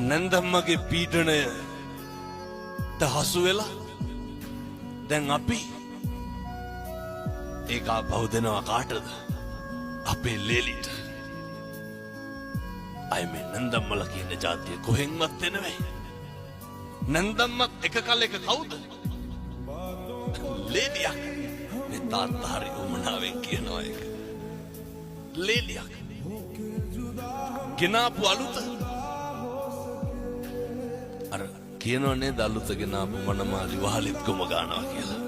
නැන්දම්මගේ පීඩනය හසු වෙලා දැන් අපි ඒක ආපහු දෙනවා කාටද? අපේ ලේලිට. අය මේ නැන්දම්මල කියන જાතිය කොහෙන්වත් එනවයි. නැන්දම්මත් එක කලයක කවුද? ලේලියක්. මේ තාත්තා හරි උමනාවෙන් කියනවා ඒක. ලේලියක්. ගෙනාපු අලුත අර කියනවනේ දලුත ගෙනාපු මනමාලි වහලෙත් ගොම ගන්නවා කියලා.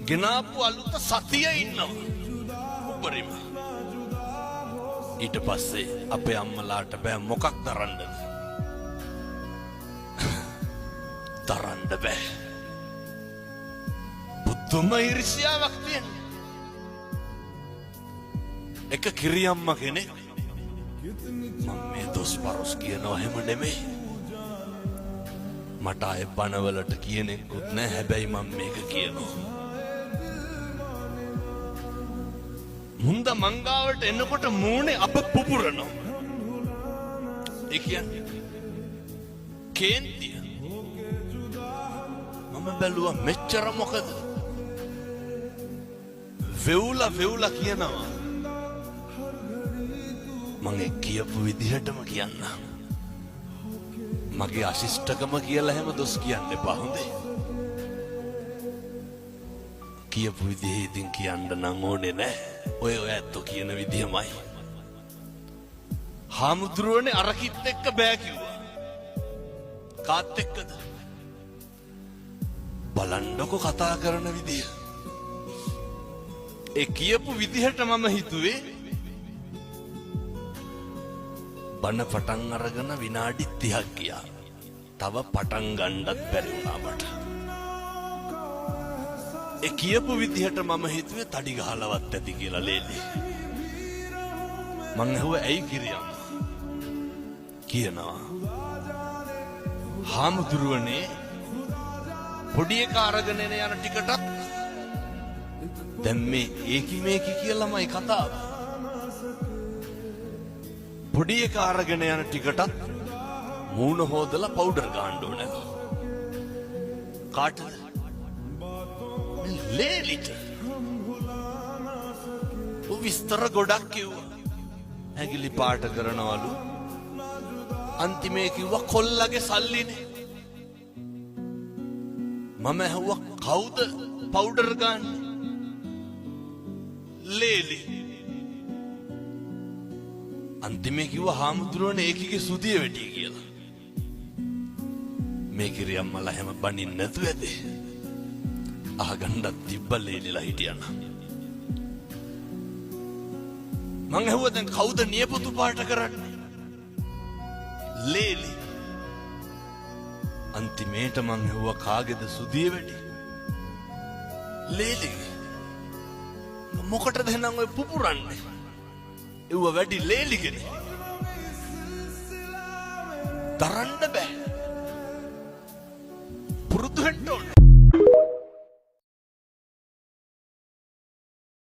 ගෙනාපු අලුත සතිය ඉන්නවා උඩරිම. ඊට පස්සේ අපේ අම්මලාට බෑ මොකක් දරන්නද? දරන්න බෑ. බුදුම ඉරිසියාවක් තියෙන. එක කිරියම්ම කෙනෙක් මම මේ දොස් පරොස් කියනවා එහෙම නෙමෙයි. මට අය බනවලට කියනෙකුත් නෑ. හැබැයි මම මේක කියනවා. මුන්ද මංගාවට එනකොට මූණේ අප පුපුරනවා. ඒ කියන්නේ කේන්තිය. මම බැලුවා මෙච්චර මොකද? වෙවුලා කියනවා. මම කියපු විදිහටම කියන්න. මගේ අශිෂ්ටකම කියලා හැම දොස් කියන්න එපා හොඳේ. කියපු විදිහේ ඉතින් කියන්න නම් ඕනේ නෑ. ඔය ඇත්තෝ කියන විදිහමයි. හාමුදුරුවනේ අරකිත් එක්ක බෑ කිව්වා. කාත් එක්කද? බලන්නකො කතා කරන විදිය. ඒ කියපු විදිහට මම හිතුවේ බණ පටන් අරගෙන විනාඩි 30ක් ගියා. තව පටන් ගන්නත් බැරි වුණා මට. ඒ කියපු විදිහට මම හිතුවේ තඩි ගහලවත් ඇති කියලා ලේලි. මං ඇහුවා ඇයි කිරියම්? කියනවා හාමුදුරුවනේ පොඩි එක අරගෙන යන ටිකටත් දැන් මේ ඒකි මේකි කියලාමයි කතාව. පොඩි එක අරගෙන යන ටිකටත් මූණ හොදලා පවුඩර් ගහන්න ඕනේ. කාටද? ලේලිට. විස්තර ගොඩක් කිව්වා. ඇඟිලි පාට කරනවලු. අන්තිමේ කිව්වා කොල්ලගේ සල්ලිනේ. මම ඇහුවා කවුද පවුඩර් ගන්න? ලේලි. අන්තිමේ කිව්වා හාමුදුරුවනේ ඒකිගේ සුදිය වෙටි කියලා. මේ කිරියම්මලා හැම බණින් නැතු ඇති. අහගන්නත් තිබ්බ ලේලිලා හිටියන. මං ඇහුවා දැන් කවුද නියපොතු පාට කරන්නේ? ලේලි. අන්තිමේට මං ඇහුවා කාගේද සුදිය වෙටි? ලේලිගේ. මොකටද එහෙනම් ඔය පුපුරන්නේ? එව්ව වැඩි ලේලිගෙන. දරන්න